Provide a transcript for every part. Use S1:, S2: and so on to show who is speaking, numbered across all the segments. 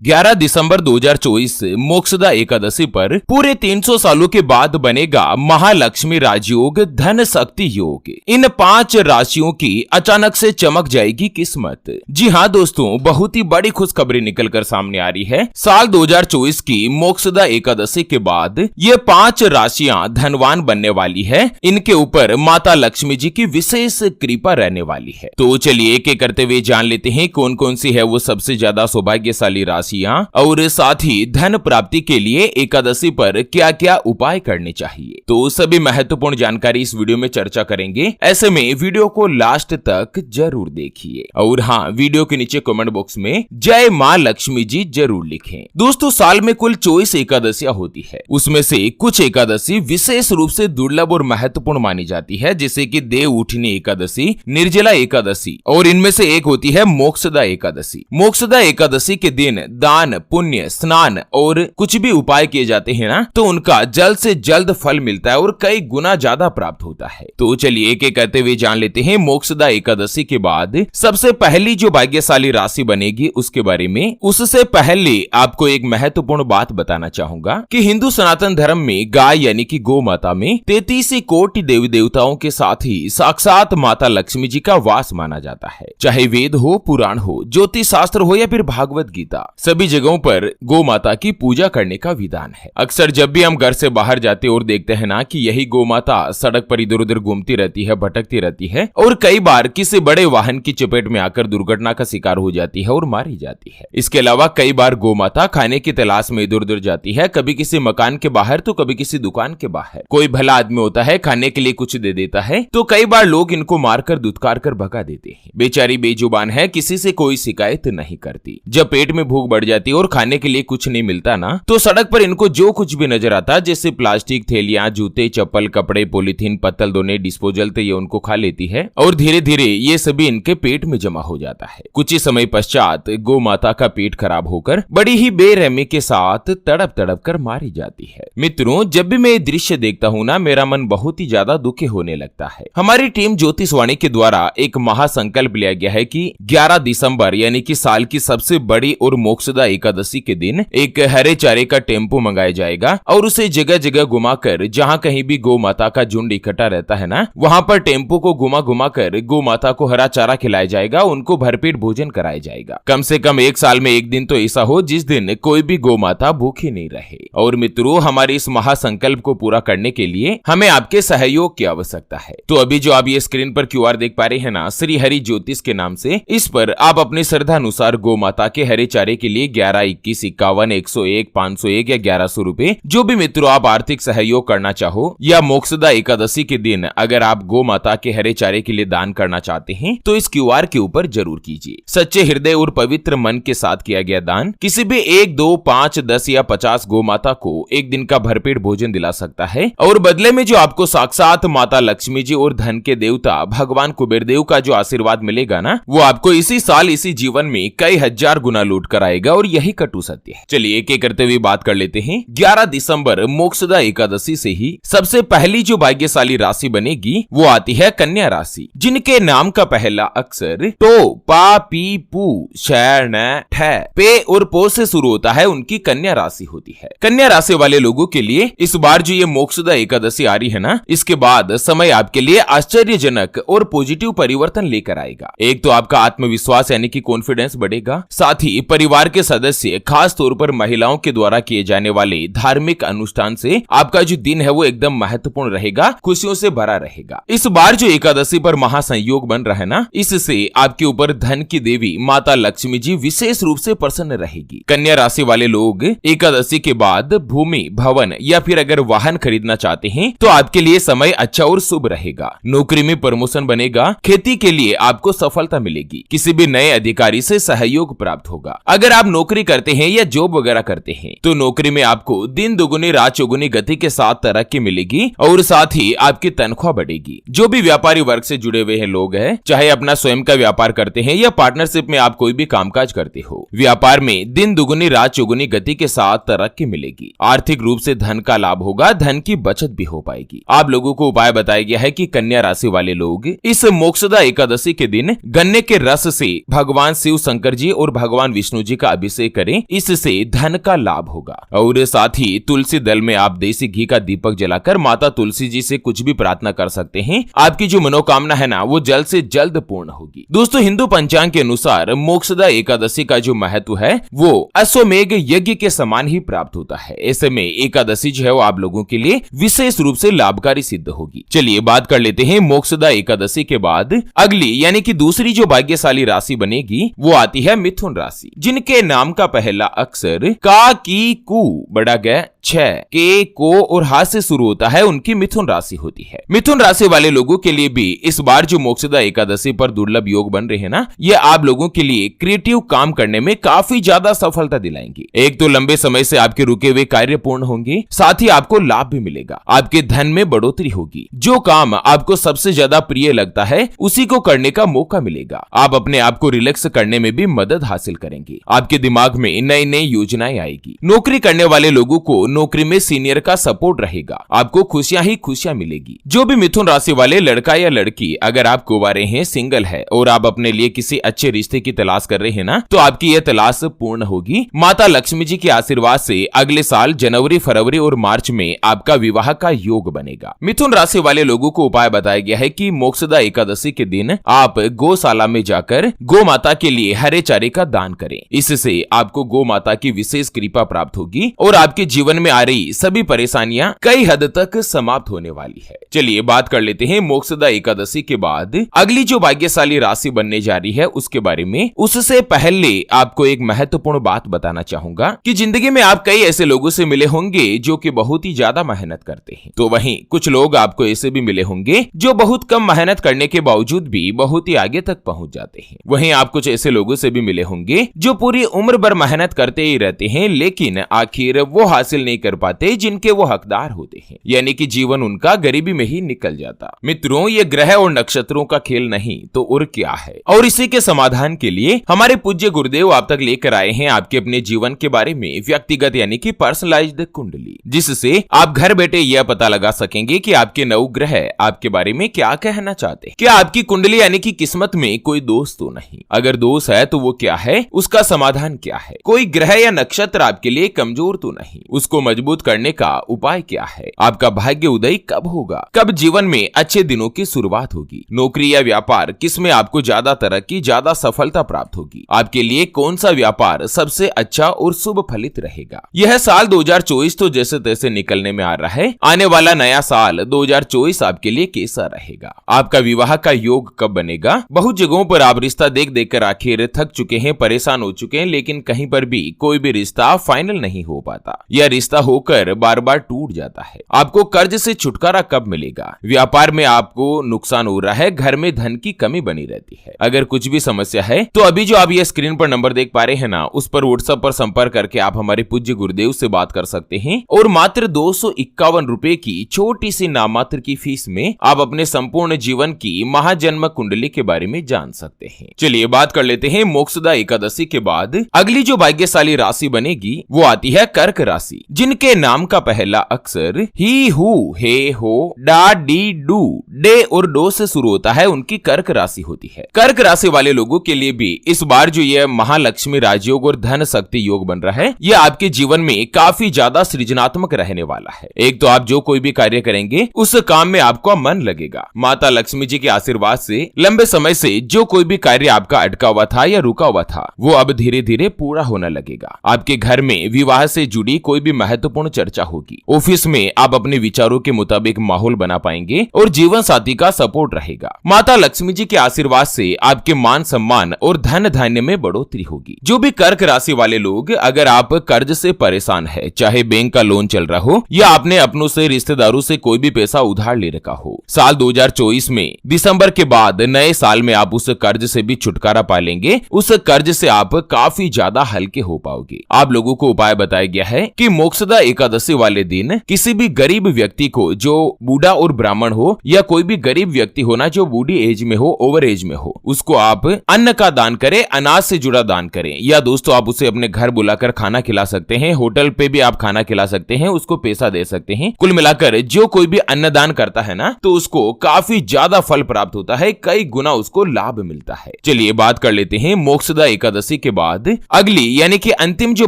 S1: 11 दिसंबर 2024 मोक्षदा एकादशी पर पूरे 300 सालों के बाद बनेगा महालक्ष्मी राजयोग धन शक्ति योग। इन 5 राशियों की अचानक से चमक जाएगी किस्मत। जी हाँ दोस्तों, बहुत ही बड़ी खुशखबरी निकलकर सामने आ रही है। साल 2024 की मोक्षदा एकादशी के बाद ये 5 राशियां धनवान बनने वाली है। इनके ऊपर माता लक्ष्मी जी की विशेष कृपा रहने वाली है। तो चलिए एक एक करते हुए जान लेते हैं कौन कौन सी है वो सबसे ज्यादा सौभाग्यशाली राशि और साथ ही धन प्राप्ति के लिए एकादशी पर क्या क्या उपाय करने चाहिए। तो सभी महत्वपूर्ण जानकारी इस वीडियो में चर्चा करेंगे। ऐसे में वीडियो को लास्ट तक जरूर देखिए और हाँ, वीडियो के नीचे कमेंट बॉक्स में जय मां लक्ष्मी जी जरूर लिखें। दोस्तों, साल में कुल 24 एकादशियां होती है। उसमें से कुछ एकादशी विशेष रूप से दुर्लभ और महत्वपूर्ण मानी जाती है, जैसे कि देव उठनी एकादशी, निर्जला एकादशी और इनमें से एक होती है मोक्षदा एकादशी। मोक्षदा एकादशी के दिन दान, पुण्य, स्नान और कुछ भी उपाय किए जाते हैं ना, तो उनका जल्द से जल्द फल मिलता है और कई गुना ज्यादा प्राप्त होता है। तो चलिए एक एक करते हुए जान लेते हैं मोक्षदा एकादशी के बाद सबसे पहली जो भाग्यशाली राशि बनेगी उसके बारे में। उससे पहले आपको एक महत्वपूर्ण बात बताना चाहूंगा कि हिंदू सनातन धर्म में गाय यानी कि गौ माता में 33 कोटि देवी देवताओं के साथ ही साक्षात माता लक्ष्मी जी का वास माना जाता है। चाहे वेद हो, पुराण हो, ज्योतिष शास्त्र हो या फिर भागवत गीता, सभी जगहों पर गौ माता की पूजा करने का विधान है। अक्सर जब भी हम घर से बाहर जाते और देखते हैं ना कि यही गौ माता सड़क पर इधर उधर घूमती रहती है, भटकती रहती है और कई बार किसी बड़े वाहन की चपेट में आकर दुर्घटना का शिकार हो जाती है और मारी जाती है। इसके अलावा कई बार गौ माता खाने की तलाश में इधर उधर जाती है, कभी किसी मकान के बाहर तो कभी किसी दुकान के बाहर। कोई भला आदमी होता है, खाने के लिए कुछ दे देता है तो कई बार लोग इनको मारकर दुत्कार कर भगा देते हैं। बेचारी बेजुबान है, किसी से कोई शिकायत नहीं करती। जब पेट में भूख बढ़ जाती है और खाने के लिए कुछ नहीं मिलता ना, तो सड़क पर इनको जो कुछ भी नजर आता, जैसे प्लास्टिक थैलियां, जूते, चप्पल, कपड़े, पॉलीथीन, पत्तल दोने, डिस्पोजल, तो ये उनको खा लेती है और धीरे धीरे ये सभी इनके पेट में जमा हो जाता है। कुछ ही समय पश्चात गौ माता का पेट खराब होकर बड़ी ही बेरहमी के साथ तड़प तड़प कर मारी जाती है। मित्रों, जब भी मैं ये दृश्य देखता हूँ ना, मेरा मन बहुत ही ज्यादा दुखी होने लगता है। हमारी टीम ज्योतिषवाणी के द्वारा एक महासंकल्प लिया गया है कि 11 दिसंबर यानी कि साल की सबसे बड़ी और मोक्षदा एकादशी के दिन एक हरे चारे का टेम्पो मंगाया जाएगा और उसे जगह जगह घुमाकर, जहां कहीं भी गौ माता का झुंड इकट्ठा रहता है ना, वहां पर टेम्पो को घुमा घुमा कर गौ माता को हरा चारा खिलाया जाएगा, उनको भरपेट भोजन कराया जाएगा। कम से कम एक साल में एक दिन तो ऐसा हो जिस दिन कोई भी गौ माता भूखी नहीं रहे। और मित्रों, हमारे इस महासंकल्प को पूरा करने के लिए हमें आपके सहयोग की आवश्यकता है। तो अभी जो आप ये स्क्रीन पर QR देख पा रहे हैं ना, श्री हरि ज्योतिष के नाम से, इस पर आप अपनी श्रद्धा अनुसार गौ माता के हरे चारे के लिए 11, 21, 51, 101, 501 या 1100 रुपए, जो भी मित्रों आप आर्थिक सहयोग करना चाहो, या मोक्षदा एकादशी के दिन अगर आप गौ माता के हरे चारे के लिए दान करना चाहते हैं तो इस QR के ऊपर जरूर कीजिए। सच्चे हृदय और पवित्र मन के साथ किया गया दान किसी भी 1, 2, 5, 10 या 50 गौ माता को एक दिन का भरपेट भोजन दिला सकता है और बदले में जो आपको साक्षात माता लक्ष्मी जी और धन के देवता भगवान कुबेर देव का जो आशीर्वाद मिलेगा ना, वो आपको इसी साल इसी जीवन में कई हजार गुना लूट कर आएगा और यही कटु सत्य है। चलिए एक एक करते हुए बात कर लेते हैं। 11 दिसंबर मोक्षदा एकादशी से ही सबसे पहली जो भाग्यशाली राशि बनेगी वो आती है कन्या राशि, जिनके नाम का पहला अक्षर टो, पा, पी, पू, शैर, न, ठे, पे और पो से शुरू होता है, उनकी कन्या राशि होती है। कन्या राशि वाले लोगों के लिए इस बार जो ये मोक्षदा एकादशी आ रही है ना, इसके बाद समय आपके लिए आश्चर्यजनक और पॉजिटिव परिवर्तन लेकर आएगा। एक तो आपका आत्मविश्वास यानी कि कॉन्फिडेंस बढ़ेगा, साथ ही परिवार के सदस्य, खास तौर पर महिलाओं के द्वारा किए जाने वाले धार्मिक अनुष्ठान से आपका जो दिन है वो एकदम महत्वपूर्ण रहेगा, खुशियों से भरा रहेगा। इस बार जो एकादशी पर महासंयोग बन रहा है ना, इससे आपके ऊपर धन की देवी माता लक्ष्मी जी विशेष रूप से प्रसन्न रहेगी। कन्या राशि वाले लोग एकादशी के बाद भूमि, भवन या फिर अगर वाहन खरीदना चाहते हैं तो आपके लिए समय अच्छा और शुभ रहेगा। नौकरी में प्रमोशन बनेगा, खेती के लिए आपको सफलता मिलेगी, किसी भी नए अधिकारी से सहयोग प्राप्त होगा। अगर आप नौकरी करते हैं या जॉब वगैरह करते हैं तो नौकरी में आपको दिन दुगुनी रात चौगुनी गति के साथ तरक्की मिलेगी और साथ ही आपकी तनख्वाह बढ़ेगी। जो भी व्यापारी वर्ग से जुड़े हुए हैं लोग हैं, चाहे अपना स्वयं का व्यापार करते हैं या पार्टनरशिप में आप कोई भी कामकाज करते हो, व्यापार में दिन दुगुनी रात चौगुनी गति के साथ तरक्की मिलेगी। आर्थिक रूप से धन का लाभ होगा, धन की बचत भी हो पाएगी। आप लोगों को उपाय बताया गया है कि कन्या राशि वाले लोग इस मोक्षदा एकादशी के दिन गन्ने के रस से भगवान शिव शंकर जी और भगवान विष्णु जी का का अभिषेक करें, इससे धन का लाभ होगा। और साथ ही तुलसी दल में आप देसी घी का दीपक जलाकर माता तुलसी जी से कुछ भी प्रार्थना कर सकते हैं। आपकी जो मनोकामना है ना, वो जल्द से जल्द पूर्ण होगी। दोस्तों, हिंदू पंचांग के अनुसार मोक्षदा एकादशी का जो महत्व है वो अश्वमेघ यज्ञ के समान ही प्राप्त होता है। ऐसे में एकादशी जो है वो आप लोगों के लिए विशेष रूप से लाभकारी सिद्ध होगी। चलिए बात कर लेते हैं मोक्षदा एकादशी के बाद अगली यानी कि दूसरी जो भाग्यशाली राशि बनेगी वो आती है मिथुन राशि, जिनके नाम का पहला अक्षर का, की, कु, बड़ा ग, छ, के, को और हा से शुरू होता है, उनकी मिथुन राशि होती है। मिथुन राशि वाले लोगों के लिए भी इस बार जो मोक्षदा एकादशी पर दुर्लभ योग बन रहे हैं ना, ये आप लोगों के लिए क्रिएटिव काम करने में काफी ज्यादा सफलता दिलाएंगे। एक तो लंबे समय से आपके रुके हुए कार्य पूर्ण होंगे, साथ ही आपको लाभ भी मिलेगा। आपके धन में बढ़ोतरी होगी। जो काम आपको सबसे ज्यादा प्रिय लगता है उसी को करने का मौका मिलेगा। आप अपने आप को रिलैक्स करने में भी मदद हासिल करेंगे। आपके दिमाग में नई नई योजनाएं आएगी। नौकरी करने वाले लोगों को नौकरी में सीनियर का सपोर्ट रहेगा। आपको खुशियां ही खुशियां मिलेगी। जो भी मिथुन राशि वाले लड़का या लड़की अगर आप कुंवारे हैं, सिंगल है और आप अपने लिए किसी अच्छे रिश्ते की तलाश कर रहे हैं ना, तो आपकी यह तलाश पूर्ण होगी। माता लक्ष्मी जी के आशीर्वाद से अगले साल जनवरी, फरवरी और मार्च में आपका विवाह का योग बनेगा। मिथुन राशि वाले लोगों को उपाय बताया गया है कि मोक्षदा एकादशी के दिन आप गौशाला में जाकर गौ माता के लिए हरे चारे का दान करें। इससे आपको गौ माता की विशेष कृपा प्राप्त होगी और आपके जीवन में आ रही सभी परेशानियां कई हद तक समाप्त होने वाली है। चलिए बात कर लेते हैं मोक्षदा एकादशी के बाद अगली जो भाग्यशाली राशि बनने जा रही है उसके बारे में। उससे पहले आपको एक महत्वपूर्ण बात बताना चाहूंगा कि जिंदगी में आप कई ऐसे लोगों से मिले होंगे जो कि बहुत ही ज्यादा मेहनत करते हैं, तो वहीं कुछ लोग आपको ऐसे भी मिले होंगे जो बहुत कम मेहनत करने के बावजूद भी बहुत ही आगे तक पहुंच जाते हैं। वहीं आप कुछ ऐसे लोगों से भी मिले होंगे जो पूरी उम्र भर मेहनत करते ही रहते हैं, लेकिन आखिर वो हासिल नहीं कर पाते जिनके वो हकदार होते हैं, यानी कि जीवन उनका गरीबी में ही निकल जाता। मित्रों, ये ग्रह और नक्षत्रों का खेल नहीं तो और क्या है। और इसी के समाधान के लिए हमारे पूज्य गुरुदेव आप तक लेकर आए हैं आपके अपने जीवन के बारे में व्यक्तिगत यानी कि पर्सनलाइज्ड कुंडली, जिससे आप घर बैठे यह पता लगा सकेंगे कि आपके नवग्रह आपके बारे में क्या कहना चाहते हैं। क्या आपकी कुंडली यानी कि किस्मत में कोई दोष तो नहीं? अगर दोष है तो वो क्या है, उसका समाधान क्या है? कोई ग्रह या नक्षत्र आपके लिए कमजोर तो नहीं, उसको मजबूत करने का उपाय क्या है? आपका भाग्य उदय कब होगा? कब जीवन में अच्छे दिनों की शुरुआत होगी? नौकरी या व्यापार किसमें आपको ज्यादा तरक्की, ज्यादा सफलता प्राप्त होगी? आपके लिए कौन सा व्यापार सबसे अच्छा और शुभ फलित रहेगा? यह साल 2024 तो जैसे तैसे निकलने में आ रहा है। आने वाला नया साल 2024 आपके लिए कैसा रहेगा? आपका विवाह का योग कब बनेगा? बहुत जगहों पर आप रिश्ता देख देखकर आखिर थक चुके हैं, परेशान हो चुके हैं, लेकिन कहीं पर भी कोई भी रिश्ता फाइनल नहीं हो पाता। यह रिश्ता होकर बार बार टूट जाता है। आपको कर्ज से छुटकारा कब मिलेगा? व्यापार में आपको नुकसान हो रहा है, घर में धन की कमी बनी रहती है। अगर कुछ भी समस्या है तो अभी जो आप ये स्क्रीन पर नंबर देख पा रहे हैं ना, उस पर व्हाट्सएप पर संपर्क करके आप हमारे पूज्य गुरुदेव से बात कर सकते हैं और मात्र 251 रुपए की छोटी सी नामात्र की फीस में आप अपने संपूर्ण जीवन की महाजन्म कुंडली के बारे में जान सकते हैं। चलिए बात कर लेते हैं मोक्षदा एकादशी के बाद अगली जो भाग्यशाली राशि बनेगी वो आती है कर्क राशि, जिनके नाम का पहला अक्षर ही, हु, हे, हो, डा, डी, डू, डे और डो से शुरू होता है, उनकी कर्क राशि होती है। कर्क राशि वाले लोगों के लिए भी इस बार जो यह महालक्ष्मी राजयोग और धन शक्ति योग बन रहा है, यह आपके जीवन में काफी ज्यादा सृजनात्मक रहने वाला है। एक तो आप जो कोई भी कार्य करेंगे उस काम में आपका मन लगेगा। माता लक्ष्मी जी के आशीर्वाद से लंबे समय से जो कोई भी कार्य आपका अटका हुआ था या रुका हुआ था वो अब धीरे धीरे पूरा होने लगेगा। आपके घर में विवाह से जुड़ी कोई भी महत्वपूर्ण चर्चा होगी। ऑफिस में आप अपने विचारों के मुताबिक माहौल बना पाएंगे और जीवन साथी का सपोर्ट रहेगा। माता लक्ष्मी जी के आशीर्वाद से आपके मान सम्मान और धन धान्य में बढ़ोतरी होगी। जो भी कर्क राशि वाले लोग अगर आप कर्ज से परेशान है, चाहे बैंक का लोन चल रहा हो या आपने अपनों से, रिश्तेदारों से कोई भी पैसा उधार ले रखा हो, साल 2024 में दिसंबर के बाद नए साल में आप उस कर्ज से भी छुटकारा पा लेंगे। उस कर्ज से आप काफी ज्यादा हल्के हो पाओगे। आप लोगों को उपाय बताया गया है कि मोक्षदा एकादशी वाले दिन किसी भी गरीब व्यक्ति को जो बूढ़ा बूढ़ा और ब्राह्मण हो या कोई भी गरीब व्यक्ति हो ना, जो बूढ़ी एज में हो, ओवर एज में हो, उसको आप अन्न का दान करें, अनाज से जुड़ा दान करें। या दोस्तों आप उसे अपने घर बुलाकर खाना खिला सकते हैं, होटल पे भी आप खाना खिला सकते हैं, उसको पैसा दे सकते हैं। कुल मिलाकर जो कोई भी अन्नदान करता है ना, तो उसको काफी ज्यादा फल प्राप्त होता है, कई गुना उसको लाभ मिलता है। चलिए बात कर लेते हैं मोक्षदा एकादशी के बाद अगली यानी कि अंतिम जो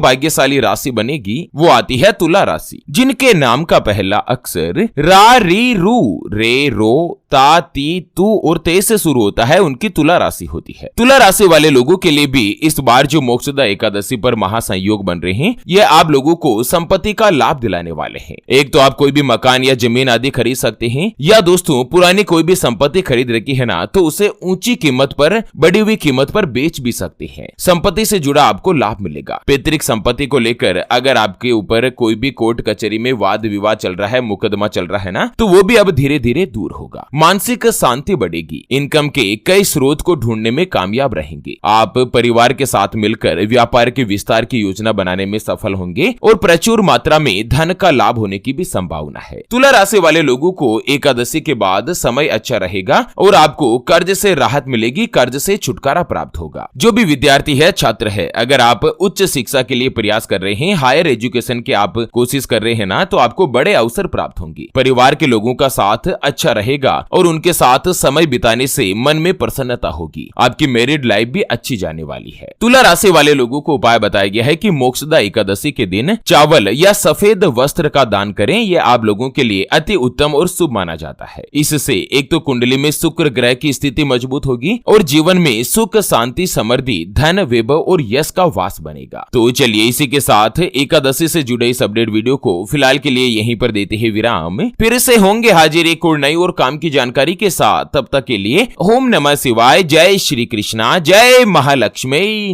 S1: भाग्यशाली राशि बनेगी वो आती है तुला राशि, जिनके नाम का पहला अक्षर रा री रू रे रो ता ती तू और ते से शुरू होता है, उनकी तुला राशि होती है। तुला राशि वाले लोगों के लिए भी इस बार जो मोक्षदा एकादशी पर महासंयोग बन रहे हैं, ये आप लोगों को संपत्ति का लाभ दिलाने वाले हैं। एक तो आप कोई भी मकान या जमीन आदि खरीद सकते हैं, या दोस्तों पुरानी कोई भी संपत्ति खरीद रखी है ना, तो उसे ऊंची कीमत पर, बढ़ी हुई कीमत पर बेच भी सकते हैं। संपत्ति से जुड़ा आपको लाभ मिलेगा। पैतृक संपत्ति को लेकर अगर आपके ऊपर कोई भी कोर्ट कचहरी में वाद विवाद चल रहा है, मुकदमा चल रहा है ना, तो वो भी अब धीरे धीरे दूर होगा। मानसिक शांति बढ़ेगी। इनकम के कई स्रोत को ढूंढने में कामयाब रहेंगे। आप परिवार के साथ मिलकर व्यापार के विस्तार की योजना बनाने में सफल होंगे और प्रचुर मात्रा में धन का लाभ होने की भी संभावना है। तुला राशि वाले लोगों को एकादशी के बाद समय अच्छा रहेगा और आपको कर्ज से राहत मिलेगी, कर्ज से छुटकारा प्राप्त होगा। जो भी विद्यार्थी है, छात्र है, अगर आप उच्च शिक्षा के लिए प्रयास कर रहे हैं, हायर एजुकेशन के आप कोशिश कर रहे हैं ना, तो आपको बड़े अवसर प्राप्त होंगे। परिवार के लोगों का साथ अच्छा रहेगा और उनके साथ समय बिताने से मन में प्रसन्नता होगी। आपकी मैरिड लाइफ भी अच्छी जाने वाली है। तुला राशि वाले लोगों को उपाय बताया गया है कि मोक्षदा एकादशी के दिन चावल या सफेद वस्त्र का दान करें। यह आप लोगों के लिए अति उत्तम और शुभ माना जाता है। इससे एक तो कुंडली में शुक्र ग्रह की स्थिति मजबूत होगी और जीवन में सुख, शांति, समृद्धि, धन, वैभव और यश का वास बनेगा। तो चलिए इसी के साथ एकादशी से जुड़े इस अपडेट वीडियो को फिलहाल के लिए यहीं पर देते हैं विराम। फिर से होंगे हाजिर एक और नई और काम की जानकारी के साथ। तब तक के लिए ओम नमः शिवाय, जय श्री कृष्णा, जय महालक्ष्मी।